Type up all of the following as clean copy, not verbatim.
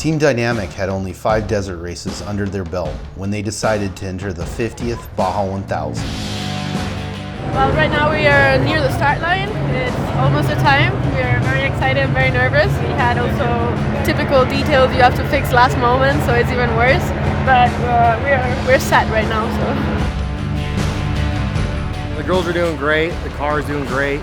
Team Dynamic had only 5 desert races under their belt when they decided to enter the 50th Baja 1000. Well, right now we are near the start line. It's almost the time. We are very excited and very nervous. We had also typical details you have to fix last moment, so it's even worse. But we're set right now. So the girls are doing great. The car is doing great.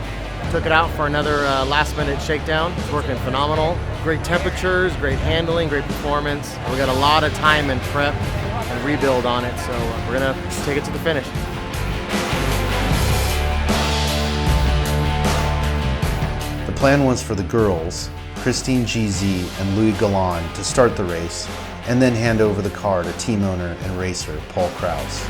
Took it out for another last-minute shakedown. It's working phenomenal. Great temperatures, great handling, great performance. We got a lot of time and prep and rebuild on it, so we're gonna take it to the finish. The plan was for the girls, Christine GZ and Luy Galan, to start the race and then hand over the car to team owner and racer Paul Krause.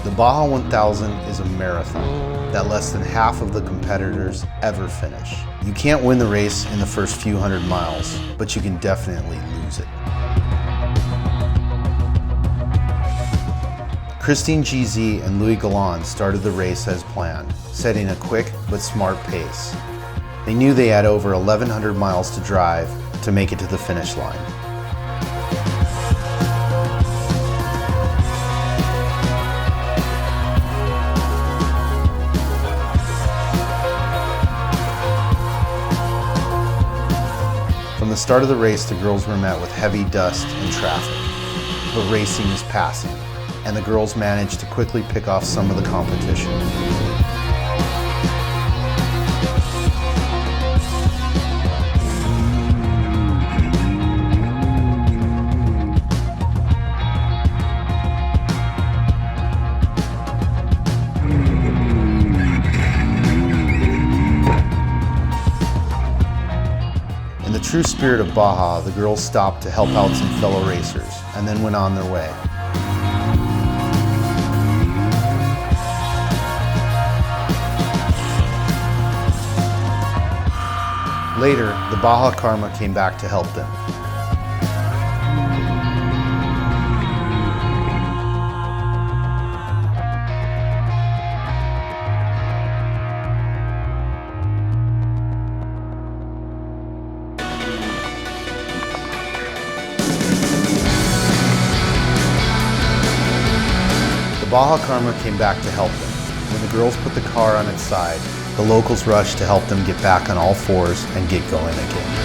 The Baja 1000 is a marathon that less than half of the competitors ever finish. You can't win the race in the first few hundred miles, but you can definitely lose it. Christine GZ and Luy Galan started the race as planned, setting a quick but smart pace. They knew they had over 1,100 miles to drive to make it to the finish line. From the start of the race, the girls were met with heavy dust and traffic, but racing is passing, and the girls managed to quickly pick off some of the competition. In the true spirit of Baja, the girls stopped to help out some fellow racers and then went on their way. Later, the Baja Karma came back to help them. The Baja Karma came back to help them. When the girls put the car on its side, the locals rushed to help them get back on all fours and get going again.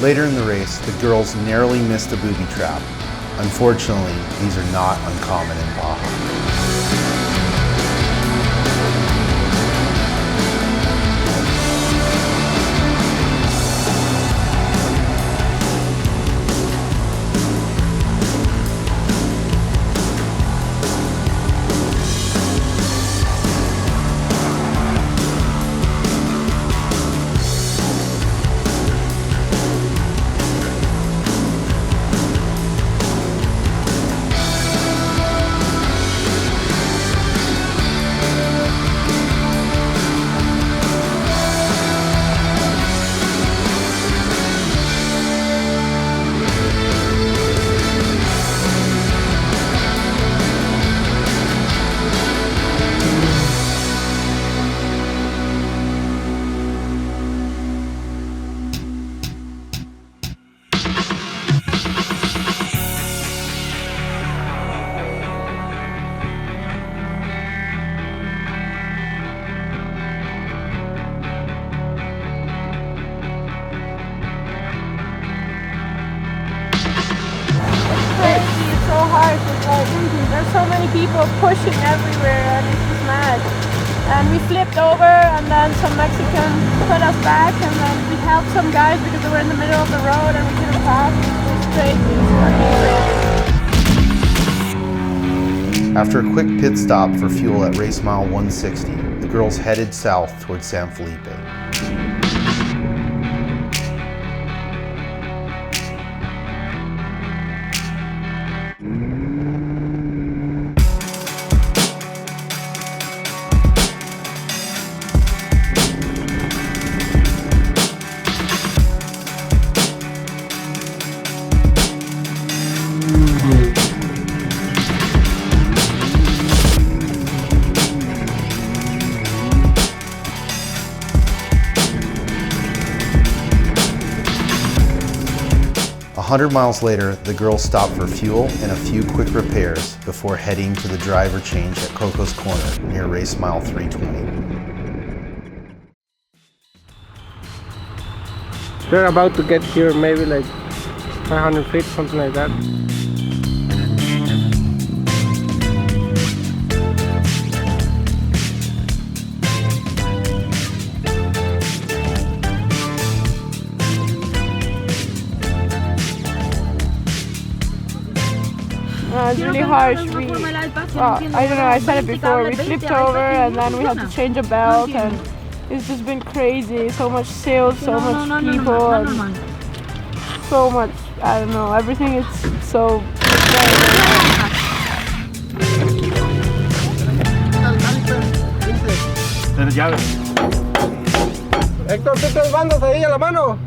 Later in the race, the girls narrowly missed a booby trap. Unfortunately, these are not uncommon in Baja. are so many people pushing everywhere and it's just mad. And we flipped over and then some Mexicans put us back and then we helped some guys because they were in the middle of the road and we couldn't pass. It was crazy. After a quick pit stop for fuel at race mile 160, the girls headed south towards San Felipe. 100 miles later, the girls stopped for fuel and a few quick repairs before heading to the driver change at Coco's Corner near race mile 320. They're about to get here maybe like 500 feet, something like that. It's really harsh. I don't know, I said it before, we flipped over and then we had to change a belt and it's just been crazy. So much sales, so much people, and so much, I don't know, everything is so Héctor, ¿tú te bandas ahí a la mano?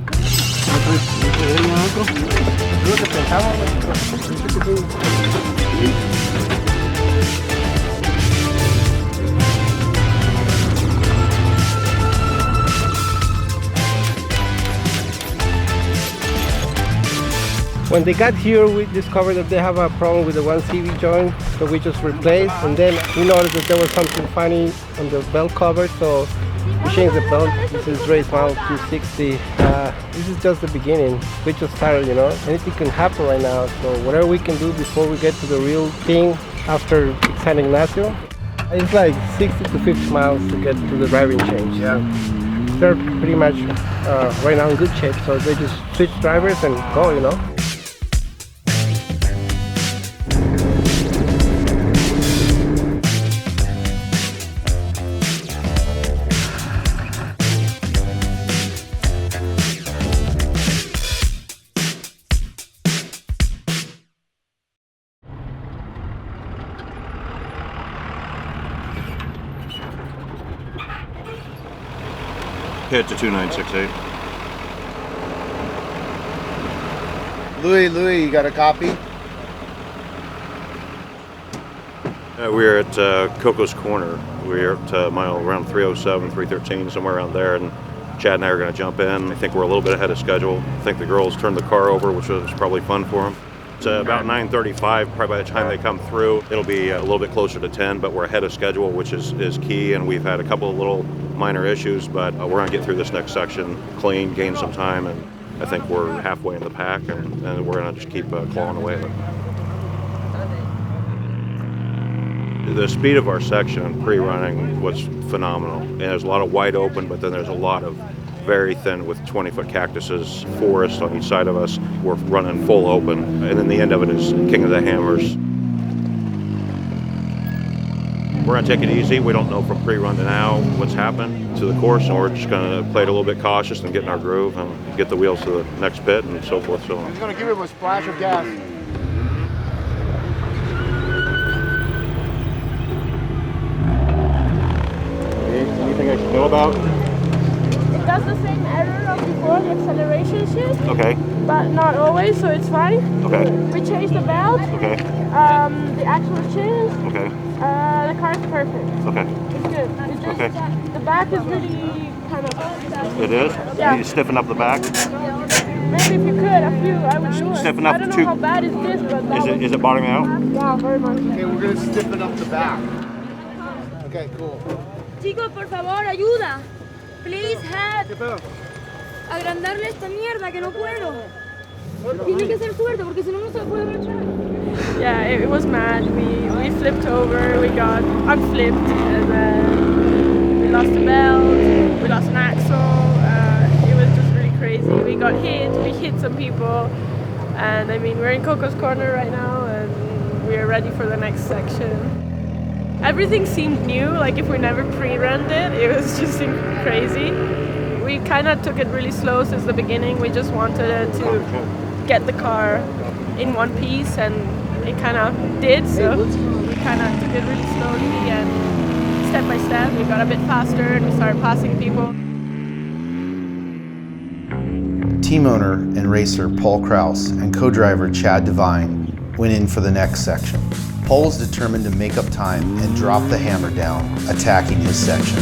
When they got here, we discovered that they have a problem with the one CV joint, so we just replaced, and then we noticed that there was something funny on the belt cover, so we changed the belt. This is race mile 260. This is just the beginning. We just started, you know. Anything can happen right now, so whatever we can do before we get to the real thing after San Ignacio. It's like 60 to 50 miles to get to the driving change. Yeah. They're pretty much right now in good shape, so they just switch drivers and go, you know. Hit to 2968. Luy, you got a copy? We're at Coco's Corner. We're at mile around 307, 313, somewhere around there, and Chad and I are going to jump in. I think we're a little bit ahead of schedule. I think the girls turned the car over, which was probably fun for them. It's about 9:35. Probably by the time they come through, it'll be a little bit closer to 10, but we're ahead of schedule, which is key, and we've had a couple of little minor issues, but we're going to get through this next section clean, gain some time, and I think we're halfway in the pack, and we're going to just keep clawing away at it. The speed of our section pre-running was phenomenal, and there's a lot of wide open, but then there's a lot of very thin with 20-foot cactuses, forest on each side of us. We're running full open, and then the end of it is King of the Hammers. We're going to take it easy. We don't know from pre-run to now what's happened to the course, and we're just going to play it a little bit cautious and get in our groove and get the wheels to the next pit and so forth. So He's going to give him a splash of gas. anything I should know about? It does the same error of before, the acceleration shift, Okay. but not always, so it's fine. Okay. We changed the belt, Okay. the axle was changed, Okay. the car is perfect. Okay. It's good. It's just Okay. the back is really kind of... It is? Yeah. You need to stiffen up the back? Maybe if you could, a few, I would do it. Stiffen up I don't know to- how bad is this, but that Is it bottoming out? Yeah, very much. Okay, we're going to stiffen up the back. Okay, cool. Chicos, por favor, ayuda. Please help. Agrandarle esta mierda que no puedo. Tiene que ser suerte porque si no no se puede marchar. Yeah, it was mad. We flipped over, we got unflipped, and then we lost a belt, we lost an axle. It was just really crazy. We got hit, we hit some people, and I mean, we're in Coco's Corner right now, and we're ready for the next section. Everything seemed new, like if we never pre-ran it was just crazy. We kind of took it really slow since the beginning. We just wanted to get the car in one piece, and it kind of did, so we kind of took it really slowly, and step by step we got a bit faster and we started passing people. Team owner and racer Paul Kraus and co-driver Chad Devine went in for the next section. Paul was determined to make up time and drop the hammer down, attacking his section.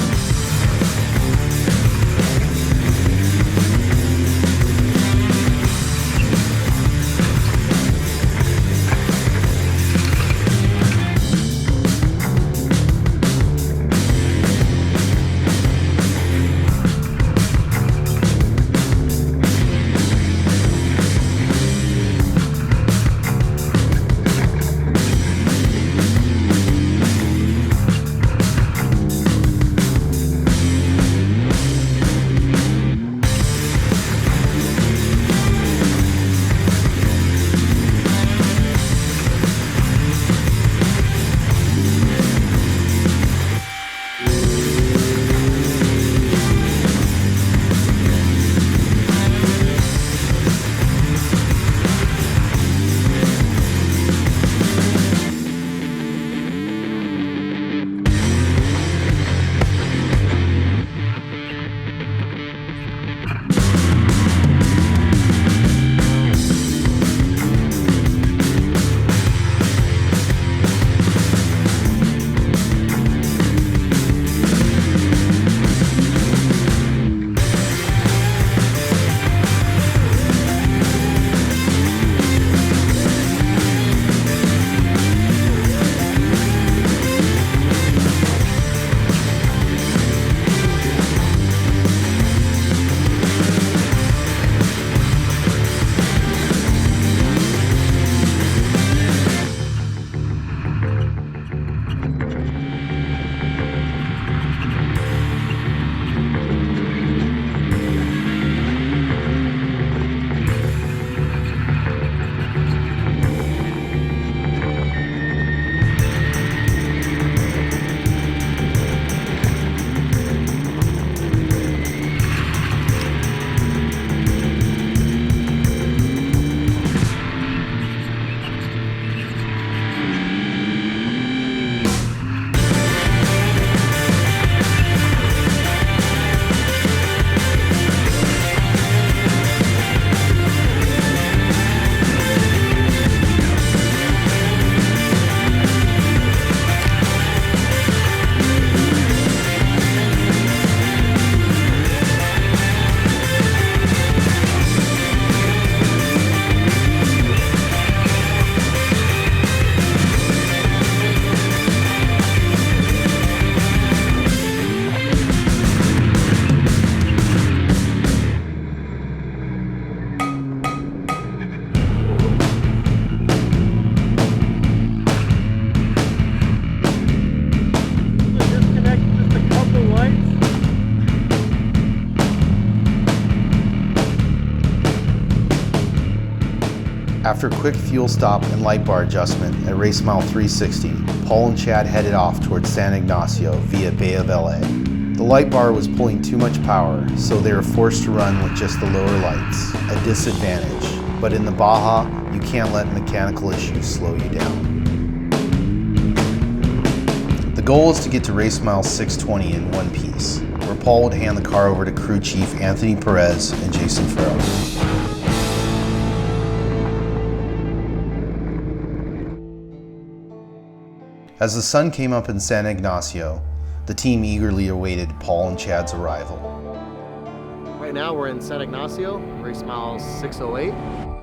After a quick fuel stop and light bar adjustment at race mile 360, Paul and Chad headed off towards San Ignacio via Bay of LA. The light bar was pulling too much power, so they were forced to run with just the lower lights, a disadvantage. But in the Baja, you can't let mechanical issues slow you down. The goal is to get to race mile 620 in one piece, where Paul would hand the car over to crew chief Anthony Perez and Jason Farrell. As the sun came up in San Ignacio, the team eagerly awaited Paul and Chad's arrival. Right now we're in San Ignacio, race mile 608.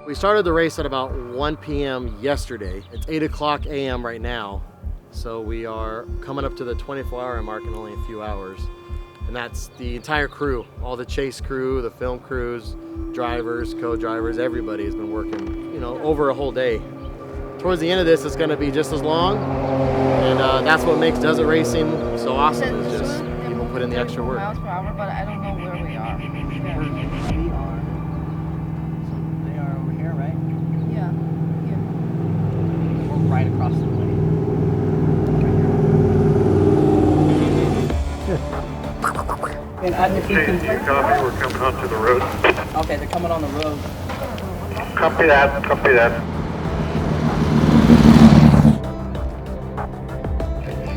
We started the race at about 1 p.m. yesterday. It's 8 o'clock a.m. right now, so we are coming up to the 24-hour mark in only a few hours. And that's the entire crew, all the chase crew, the film crews, drivers, co-drivers, everybody has been working, over a whole day. Towards the end of this, it's going to be just as long, and that's what makes desert racing so awesome. Is just people put in the extra work. Miles per hour, but I don't know where we are. We are. So they are over here, right? Yeah. Here. We're right across the way. And if you can. We're coming onto the road. Okay, they're coming on the road. Copy that. Copy that.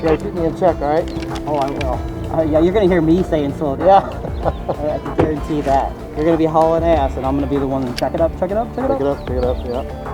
You guys keep me in check, all right? Oh, I will. Yeah, you're gonna hear me saying slow down. Yeah. I can guarantee that. You're gonna be hauling ass, and I'm gonna be the one to check it up, check it up, check it up. Pick it up, pick it up, yeah.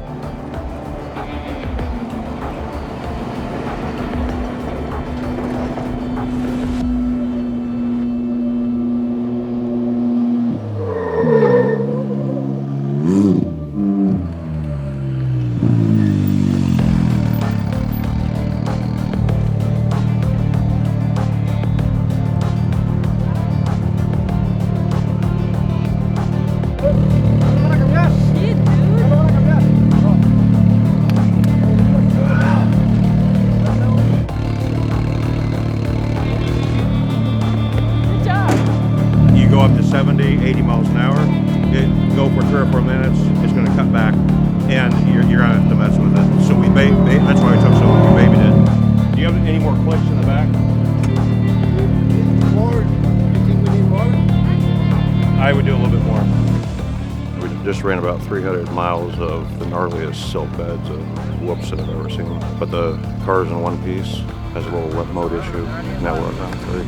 You go up to 70, 80 miles an hour, go for 3 or 4 minutes, it's going to cut back, and you're going to have to mess with it. So that's why we took so long, we babied it. Do you have any more clicks in the back? More? You think we need more? I would do a little bit more. We just ran about 300 miles of the gnarliest silt beds of whoops that I've ever seen. But the car's in one piece, has a little wet mode issue. Now we're on round 3.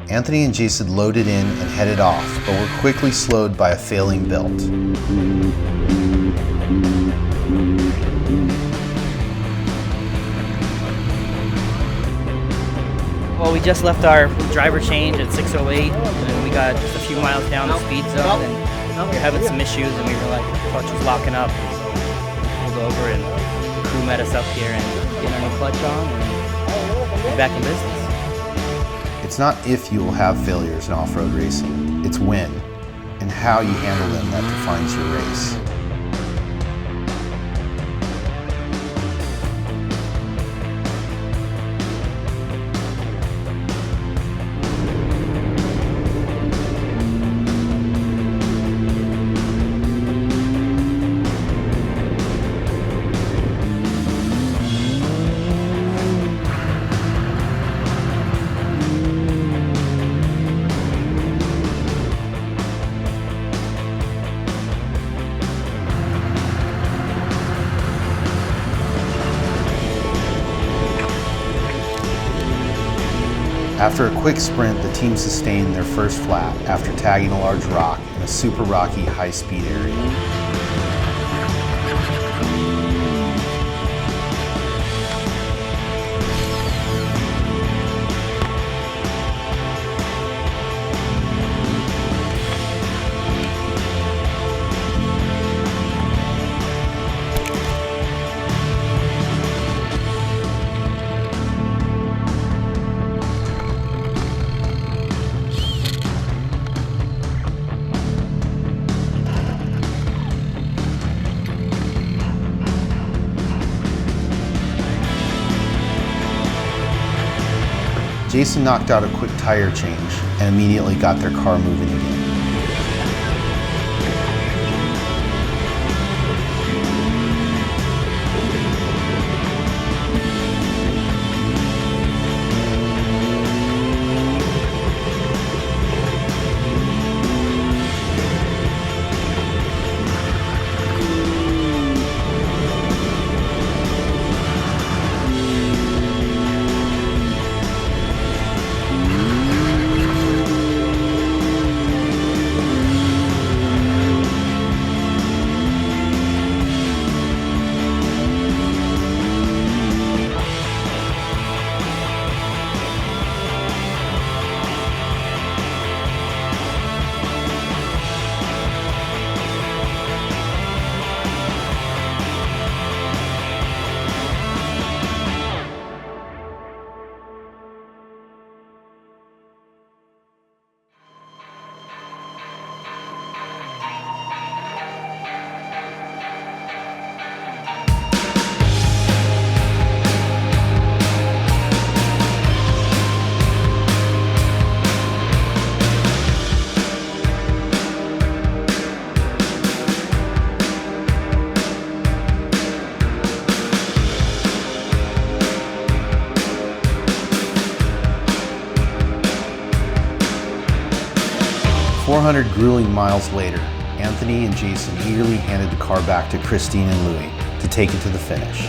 Anthony and Jason loaded in and headed off, but were quickly slowed by a failing belt. Well, we just left our driver change at 6:08, and we got just a few miles down the speed zone, and we were having some issues, and we were like, the clutch was locking up. We pulled over, and the crew met us up here, and getting our new clutch on, and we're back in business. It's not if you will have failures in off-road racing, it's when and how you handle them that defines your race. After a quick sprint, the team sustained their first flat after tagging a large rock in a super rocky, high-speed area. Jason knocked out a quick tire change and immediately got their car moving again. 400 grueling miles later, Anthony and Jason eagerly handed the car back to Christine and Luy to take it to the finish.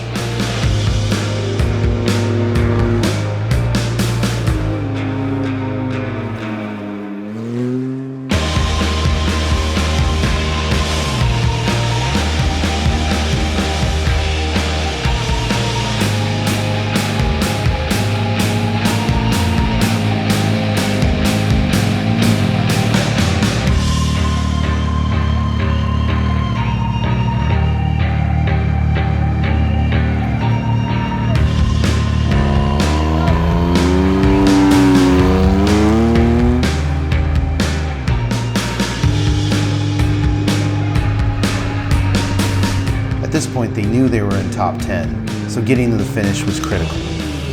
At this point, they knew they were in top 10, so getting to the finish was critical.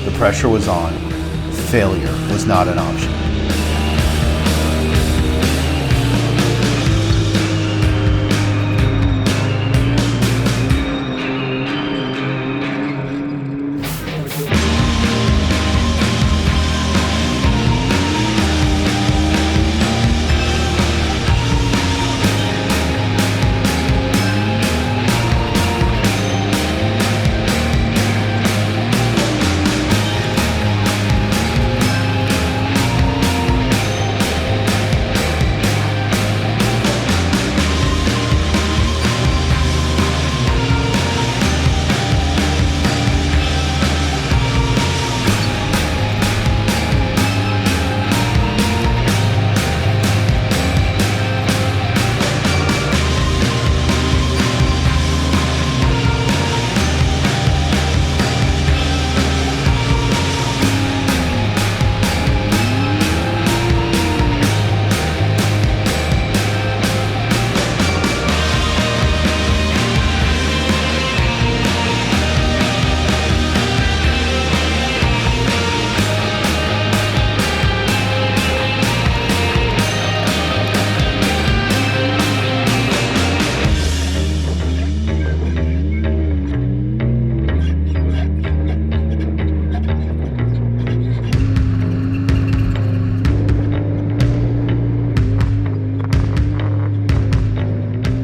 The pressure was on. Failure was not an option.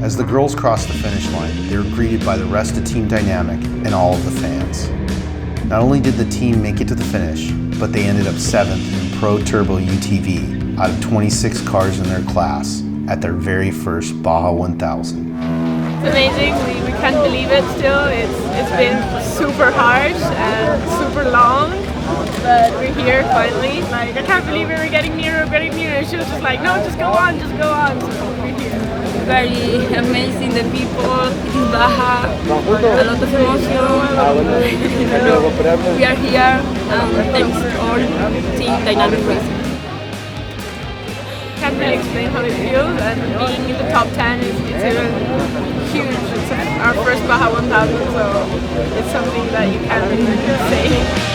As the girls crossed the finish line, they were greeted by the rest of Team Dynamic and all of the fans. Not only did the team make it to the finish, but they ended up 7th in Pro Turbo UTV out of 26 cars in their class at their very first Baja 1000. It's amazing. We can't believe it still. It's been super hard and super long, but we're here finally. Like, I can't believe we were getting nearer. She was just like, no, just go on. So we're here. Very amazing, the people, it is Baja, a lot of emotion. We are here, and thanks all Team Dynamic Racing. Can't really explain how it feels, and being in the top 10 is even huge. It's our first Baja 1000, so it's something that you can't really say.